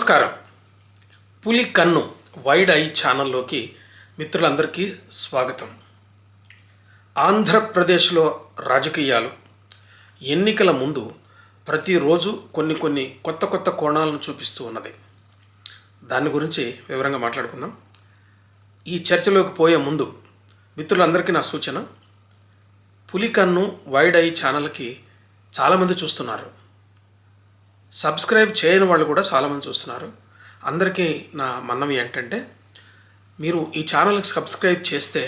నమస్కారం. పులి కన్ను వైడ్ ఐ ఛానల్లోకి మిత్రులందరికీ స్వాగతం. ఆంధ్రప్రదేశ్లో రాజకీయాలు ఎన్నికల ముందు ప్రతిరోజు కొన్ని కొత్త కోణాలను చూపిస్తూ ఉన్నది. దాని గురించి వివరంగా మాట్లాడుకుందాం. ఈ చర్చలోకి పోయే ముందు మిత్రులందరికీ నా సూచన, పులి కన్ను వైడ్ ఐ ఛానల్కి చాలామంది చూస్తున్నారు. సబ్స్క్రైబ్ చేయని వాళ్ళు కూడా చాలామంది చూస్తున్నారు. అందరికీ నా మనవి ఏంటంటే, మీరు ఈ ఛానల్కి సబ్స్క్రైబ్ చేస్తే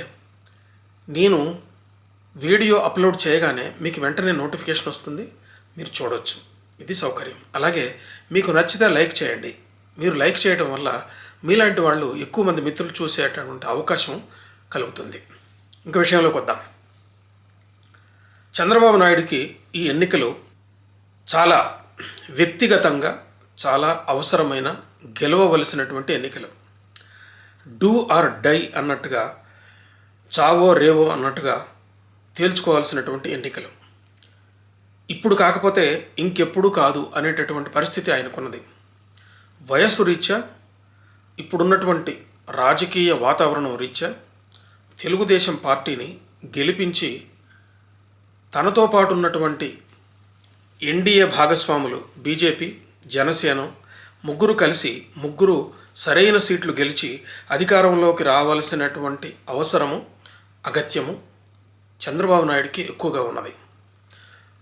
నేను వీడియో అప్లోడ్ చేయగానే మీకు వెంటనే నోటిఫికేషన్ వస్తుంది, మీరు చూడవచ్చు. ఇది సౌకర్యం. అలాగే మీకు నచ్చితే లైక్ చేయండి. మీరు లైక్ చేయడం వల్ల మీలాంటి వాళ్ళు ఎక్కువ మంది మిత్రులు చూసేటటువంటి అవకాశం కలుగుతుంది. ఇంక విషయంలోకి వద్దాం. చంద్రబాబు నాయుడుకి ఈ ఎన్నికలు చాలా వ్యక్తిగతంగా చాలా అవసరమైన, గెలవవలసినటువంటి ఎన్నికలు. డూ ఆర్ డై అన్నట్టుగా, చావో రేవో అన్నట్టుగా తేల్చుకోవాల్సినటువంటి ఎన్నికలు. ఇప్పుడు కాకపోతే ఇంకెప్పుడు కాదు అనేటటువంటి పరిస్థితి ఆయనకున్నది. వయస్సు రీత్యా, ఇప్పుడున్నటువంటి రాజకీయ వాతావరణం రీత్యా తెలుగుదేశం పార్టీని గెలిపించి తనతో పాటు ఉన్నటువంటి ఎన్డీఏ భాగస్వాములు బీజేపీ, జనసేన ముగ్గురు సరైన సీట్లు గెలిచి అధికారంలోకి రావాల్సినటువంటి అవసరము, అగత్యము చంద్రబాబు నాయుడికి ఎక్కువగా ఉన్నది.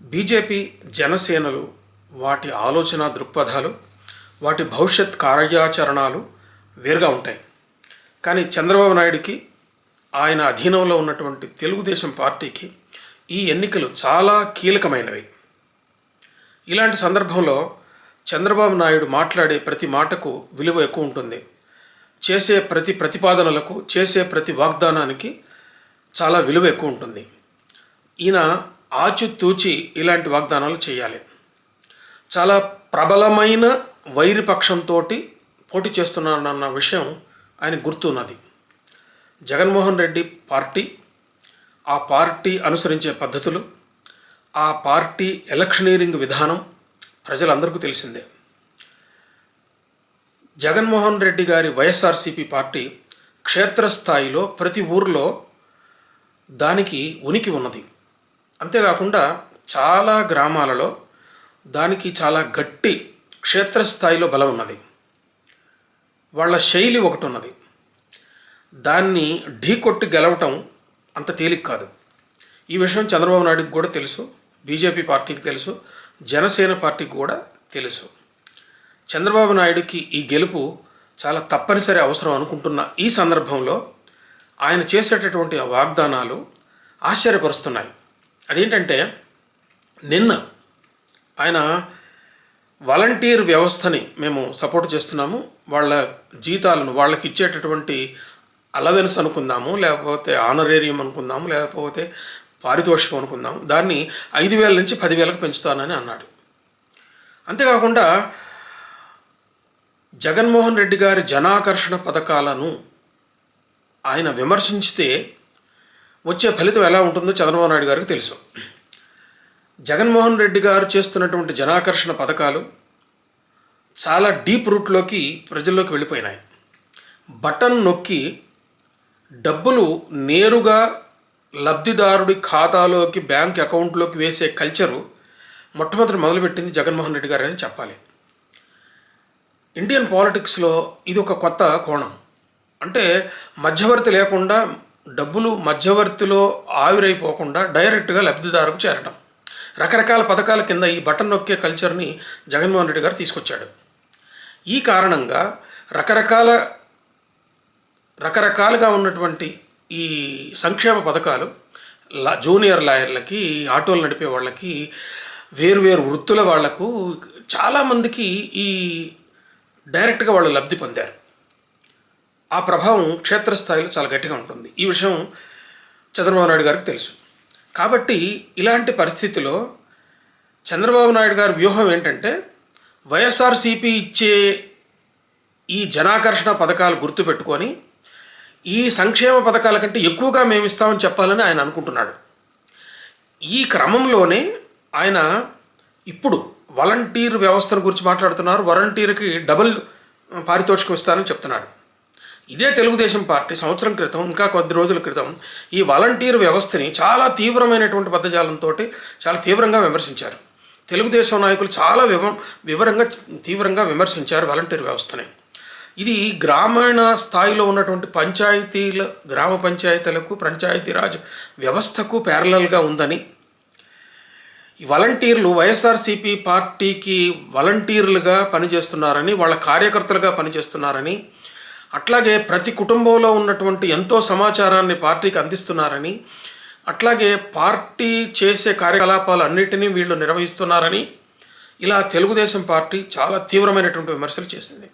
బీజేపీ, జనసేనలు వాటి ఆలోచన దృక్పథాలు, వాటి భవిష్యత్ కార్యాచరణాలు వేరుగా ఉంటాయి. కానీ చంద్రబాబు నాయుడికి, ఆయన అధీనంలో ఉన్నటువంటి తెలుగుదేశం పార్టీకి ఈ ఎన్నికలు చాలా కీలకమైనవి. ఇలాంటి సందర్భంలో చంద్రబాబు నాయుడు మాట్లాడే ప్రతి మాటకు విలువ ఎక్కువ ఉంటుంది. చేసే ప్రతి ప్రతిపాదనలకు, చేసే ప్రతి వాగ్దానానికి చాలా విలువ ఎక్కువ ఉంటుంది. ఈయన ఆచితూచి ఇలాంటి వాగ్దానాలు చేయాలి. చాలా ప్రబలమైన వైరిపక్షంతో పోటీ చేస్తున్నానన్న విషయం ఆయన గుర్తున్నది. జగన్మోహన్ రెడ్డి పార్టీ, ఆ పార్టీ అనుసరించే పద్ధతులు, ఆ పార్టీ ఎలక్షనీరింగ్ విధానం ప్రజలందరికీ తెలిసిందే. జగన్మోహన్ రెడ్డి గారి వైఎస్ఆర్సీపీ పార్టీ క్షేత్రస్థాయిలో ప్రతి ఊరిలో దానికి ఉనికి ఉన్నది. అంతేకాకుండా చాలా గ్రామాలలో దానికి చాలా గట్టి క్షేత్రస్థాయిలో బలం ఉన్నది. వాళ్ళ శైలి ఒకటి ఉన్నది. దాన్ని ఢీకొట్టి గెలవటం అంత తేలిక కాదు. ఈ విషయం చంద్రబాబు నాయుడుకి కూడా తెలుసు, బీజేపీ పార్టీకి తెలుసు, జనసేన పార్టీకి కూడా తెలుసు. చంద్రబాబు నాయుడుకి ఈ గెలుపు చాలా తప్పనిసరి అవసరం అనుకుంటున్న ఈ సందర్భంలో ఆయన చేసేటటువంటి వాగ్దానాలు ఆశ్చర్యపరుస్తున్నాయి. అదేంటంటే, నిన్న ఆయన వాలంటీర్ వ్యవస్థని మేము సపోర్ట్ చేస్తున్నాము, వాళ్ళ జీతాలను వాళ్ళకి ఇచ్చేటటువంటి అలవెన్స్ అనుకుందాము, లేకపోతే ఆనరేరియం అనుకుందాము, లేకపోతే పారితోషికం అనుకుందాము, దాన్ని 5,000 నుంచి 10,000కు పెంచుతానని అన్నాడు. అంతేకాకుండా జగన్మోహన్ రెడ్డి గారి జనాకర్షణ పథకాలను ఆయన విమర్శించితే వచ్చే ఫలితం ఎలా ఉంటుందో చంద్రబాబు నాయుడు గారికి తెలుసు. జగన్మోహన్ రెడ్డి గారు చేస్తున్నటువంటి జనాకర్షణ పథకాలు చాలా డీప్ రూట్లోకి ప్రజల్లోకి వెళ్ళిపోయినాయి. బటన్ నొక్కి డబ్బులు నేరుగా లబ్ధిదారుడి ఖాతాలోకి, బ్యాంక్ అకౌంట్లోకి వేసే కల్చరు మొట్టమొదటి మొదలుపెట్టింది జగన్మోహన్ రెడ్డి గారు అని చెప్పాలి. ఇండియన్ పాలిటిక్స్లో ఇది ఒక కొత్త కోణం. అంటే మధ్యవర్తి లేకుండా, డబ్బులు మధ్యవర్తిలో ఆవిరైపోకుండా డైరెక్ట్గా లబ్ధిదారుకు చేరడం. రకరకాల పథకాల కింద ఈ బటన్ నొక్కే కల్చర్ని జగన్మోహన్ రెడ్డి గారు తీసుకొచ్చాడు. ఈ కారణంగా రకరకాలుగా ఉన్నటువంటి ఈ సంక్షేమ పథకాలు జూనియర్ లాయర్లకి, ఆటోలు నడిపే వాళ్ళకి, వేరువేరు వృత్తుల వాళ్లకు, చాలామందికి ఈ డైరెక్ట్గా వాళ్ళు లబ్ధి పొందారు. ఆ ప్రభావం క్షేత్రస్థాయిలో చాలా గట్టిగా ఉంటుంది. ఈ విషయం చంద్రబాబు నాయుడు గారికి తెలుసు. కాబట్టి ఇలాంటి పరిస్థితిలో చంద్రబాబు నాయుడు గారి వ్యూహం ఏంటంటే, వైఎస్ఆర్సీపీ ఇచ్చే ఈ జనాకర్షణ పథకాలు గుర్తుపెట్టుకొని ఈ సంక్షేమ పథకాల కంటే ఎక్కువగా మేము ఇస్తామని చెప్పాలని ఆయన అనుకుంటున్నాడు. ఈ క్రమంలోనే ఆయన ఇప్పుడు వాలంటీర్ వ్యవస్థను గురించి మాట్లాడుతున్నారు. వాలంటీర్కి డబుల్ పారితోషికం ఇస్తానని చెప్తున్నాడు. ఇదే తెలుగుదేశం పార్టీ సంవత్సరం క్రితం, ఇంకా కొద్ది రోజుల క్రితం ఈ వాలంటీర్ వ్యవస్థని చాలా తీవ్రమైనటువంటి పదజాలంతో చాలా తీవ్రంగా విమర్శించారు. తెలుగుదేశం నాయకులు చాలా తీవ్రంగా విమర్శించారు వాలంటీర్ వ్యవస్థని. ఇది గ్రామీణ స్థాయిలో ఉన్నటువంటి గ్రామ పంచాయతీలకు, పంచాయతీరాజ్ వ్యవస్థకు ప్యారలల్గా ఉందని, ఈ వాలంటీర్లు వైఎస్ఆర్సీపీ పార్టీకి వాలంటీర్లుగా పనిచేస్తున్నారని, వాళ్ళ కార్యకర్తలుగా పనిచేస్తున్నారని, అట్లాగే ప్రతి కుటుంబంలో ఉన్నటువంటి ఎంతో సమాచారాన్ని పార్టీకి అందిస్తున్నారని, అట్లాగే పార్టీ చేసే కార్యకలాపాలు అన్నిటినీ వీళ్ళు నిర్వహిస్తున్నారని ఇలా తెలుగుదేశం పార్టీ చాలా తీవ్రమైనటువంటి విమర్శలు చేసింది.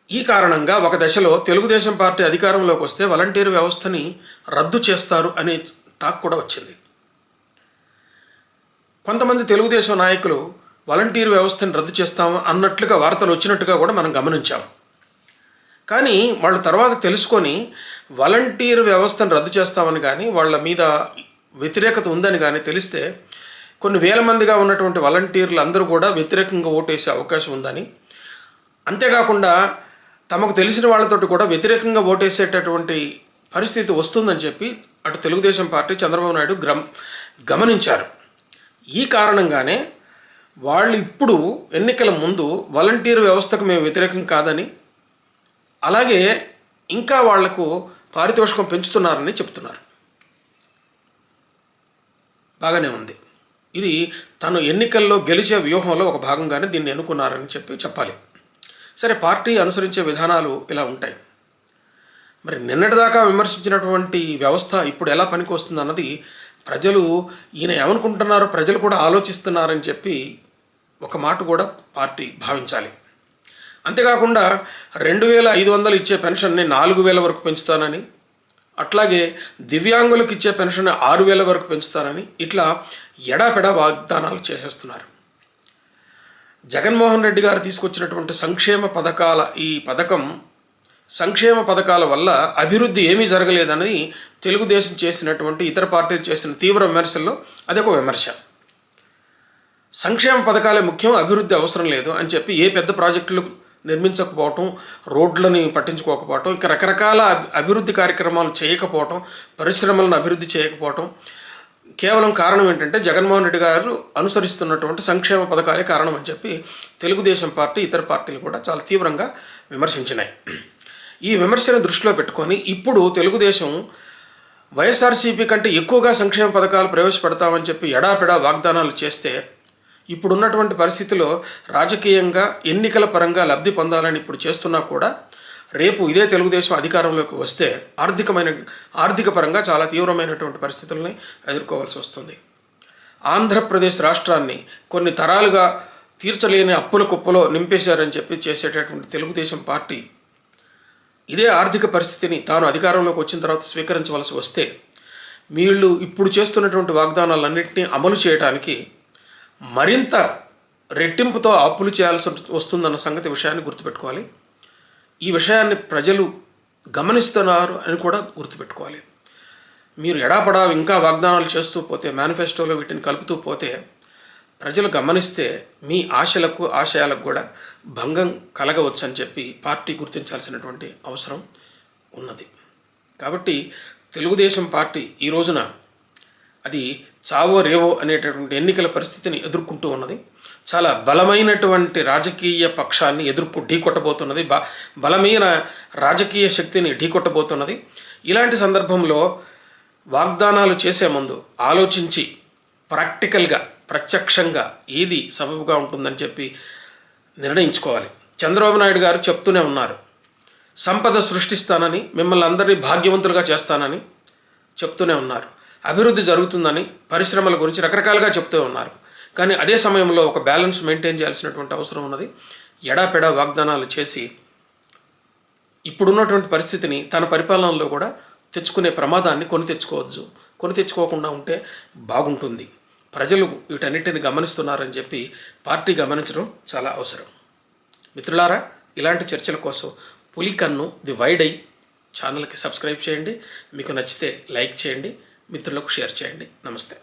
ఈ కారణంగా ఒక దశలో తెలుగుదేశం పార్టీ అధికారంలోకి వస్తే వాలంటీర్ వ్యవస్థని రద్దు చేస్తారు అనే టాక్ కూడా వచ్చింది. కొంతమంది తెలుగుదేశం నాయకులు వాలంటీర్ వ్యవస్థని రద్దు చేస్తాము అన్నట్లుగా వార్తలు వచ్చినట్టుగా కూడా మనం గమనించాం. కానీ వాళ్ళు తర్వాత తెలుసుకొని వాలంటీర్ వ్యవస్థను రద్దు చేస్తామని కానీ, వాళ్ళ మీద వ్యతిరేకత ఉందని కానీ తెలిస్తే కొన్ని వేల మందిగా ఉన్నటువంటి వాలంటీర్లు అందరూ కూడా వ్యతిరేకంగా ఓటేసే అవకాశం ఉందని, అంతేకాకుండా తమకు తెలిసిన వాళ్ళతోటి కూడా వ్యతిరేకంగా ఓటేసేటటువంటి పరిస్థితి వస్తుందని చెప్పి అటు తెలుగుదేశం పార్టీ, చంద్రబాబు నాయుడు గమనించారు. ఈ కారణంగానే వాళ్ళు ఇప్పుడు ఎన్నికల ముందు వాలంటీర్ వ్యవస్థకు మేము వ్యతిరేకం కాదని, అలాగే ఇంకా వాళ్లకు పారితోషికం పెంచుతున్నారని చెప్తున్నారు. బాగానే ఉంది. ఇది తను ఎన్నికల్లో గెలిచే వ్యూహంలో ఒక భాగంగానే దీన్ని ఎన్నుకున్నారని చెప్పాలి. సరే, పార్టీ అనుసరించే విధానాలు ఇలా ఉంటాయి. మరి నిన్నటిదాకా విమర్శించినటువంటి వ్యవస్థ ఇప్పుడు ఎలా పనికి వస్తుంది అన్నది ప్రజలు, ఈయన ఏమనుకుంటున్నారో ప్రజలు కూడా ఆలోచిస్తున్నారని చెప్పి ఒక మాట కూడా పార్టీ భావించాలి. అంతేకాకుండా 2500 ఇచ్చే పెన్షన్ని 4000 వరకు పెంచుతానని, అట్లాగే దివ్యాంగులకు ఇచ్చే పెన్షన్ 6000 వరకు పెంచుతానని ఇట్లా ఎడాపెడా వాగ్దానాలు చేసేస్తున్నారు. జగన్మోహన్ రెడ్డి గారు తీసుకొచ్చినటువంటి సంక్షేమ పథకాల వల్ల అభివృద్ధి ఏమీ జరగలేదని తెలుగుదేశం చేసినటువంటి, ఇతర పార్టీలు చేసిన తీవ్ర విమర్శల్లో అదొక విమర్శ. సంక్షేమ పథకాలే ముఖ్యం, అభివృద్ధి అవసరం లేదు అని చెప్పి ఏ పెద్ద ప్రాజెక్టులు నిర్మించకపోవటం, రోడ్లని పట్టించుకోకపోవటం, ఇక రకరకాల అభివృద్ధి కార్యక్రమాలు చేయకపోవటం, పరిశ్రమలను అభివృద్ధి చేయకపోవటం కేవలం కారణం ఏంటంటే జగన్మోహన్ రెడ్డి గారు అనుసరిస్తున్నటువంటి సంక్షేమ పథకాలే కారణం అని చెప్పి తెలుగుదేశం పార్టీ, ఇతర పార్టీలు కూడా చాలా తీవ్రంగా విమర్శించినాయి. ఈ విమర్శను దృష్టిలో పెట్టుకొని ఇప్పుడు తెలుగుదేశం వైఎస్ఆర్సీపీ కంటే ఎక్కువగా సంక్షేమ పథకాలు ప్రవేశపెడతామని చెప్పి ఎడాపెడా వాగ్దానాలు చేస్తే, ఇప్పుడున్నటువంటి పరిస్థితిలో రాజకీయంగా ఎన్నికల పరంగా లబ్ధి పొందాలని ఇప్పుడు చేస్తున్నా కూడా రేపు ఇదే తెలుగుదేశం అధికారంలోకి వస్తే ఆర్థిక పరంగా చాలా తీవ్రమైనటువంటి పరిస్థితుల్ని ఎదుర్కోవాల్సి వస్తుంది. ఆంధ్రప్రదేశ్ రాష్ట్రాన్ని కొన్ని తరాలుగా తీర్చలేని అప్పుల కుప్పలో నింపేశారని చెప్పి చేసేటటువంటి తెలుగుదేశం పార్టీ ఇదే ఆర్థిక పరిస్థితిని తాను అధికారంలోకి వచ్చిన తర్వాత స్వీకరించవలసి వస్తే వీళ్ళు ఇప్పుడు చేస్తున్నటువంటి వాగ్దానాలన్నింటినీ అమలు చేయడానికి మరింత రెట్టింపుతో అప్పులు చేయాల్సి వస్తుందన్న విషయాన్ని గుర్తుపెట్టుకోవాలి. ఈ విషయాన్ని ప్రజలు గమనిస్తున్నారు అని కూడా గుర్తుపెట్టుకోవాలి. మీరు ఎడాపడా ఇంకా వాగ్దానాలు చేస్తూ పోతే, మేనిఫెస్టోలో వీటిని కలుపుతూ పోతే ప్రజలు గమనిస్తే మీ ఆశయాలకు కూడా భంగం కలగవచ్చు అని చెప్పి పార్టీ గుర్తించాల్సినటువంటి అవసరం ఉన్నది. కాబట్టి తెలుగుదేశం పార్టీ ఈ రోజున అది చావో రేవో అనేటటువంటి ఎన్నికల పరిస్థితిని ఎదుర్కొంటూ ఉన్నది. చాలా బలమైనటువంటి రాజకీయ పక్షాన్ని ఢీకొట్టబోతున్నది, బలమైన రాజకీయ శక్తిని ఢీకొట్టబోతున్నది. ఇలాంటి సందర్భంలో వాగ్దానాలు చేసే ముందు ఆలోచించి ప్రాక్టికల్గా, ప్రత్యక్షంగా ఏది సబబుగా ఉంటుందని చెప్పి నిర్ణయించుకోవాలి. చంద్రబాబు నాయుడు గారు చెప్తూనే ఉన్నారు, సంపద సృష్టిస్తానని, మిమ్మల్ని అందరినీ భాగ్యవంతులుగా చేస్తానని చెప్తూనే ఉన్నారు. అభివృద్ధి జరుగుతుందని, పరిశ్రమల గురించి రకరకాలుగా చెప్తూ ఉన్నారు. కానీ అదే సమయంలో ఒక బ్యాలెన్స్ మెయింటైన్ చేయాల్సినటువంటి అవసరం ఉన్నది. ఎడాపెడా వాగ్దానాలు చేసి ఇప్పుడున్నటువంటి పరిస్థితిని తన పరిపాలనలో కూడా తెచ్చుకునే ప్రమాదాన్ని కొని తెచ్చుకోకుండా ఉంటే బాగుంటుంది. ప్రజలు వీటన్నిటిని గమనిస్తున్నారని చెప్పి పార్టీ గమనించడం చాలా అవసరం. మిత్రులారా, ఇలాంటి చర్చల కోసం పులికన్ను ది వైడ్ ఐ ఛానల్కి సబ్స్క్రైబ్ చేయండి. మీకు నచ్చితే లైక్ చేయండి, మిత్రులకు షేర్ చేయండి. నమస్తే.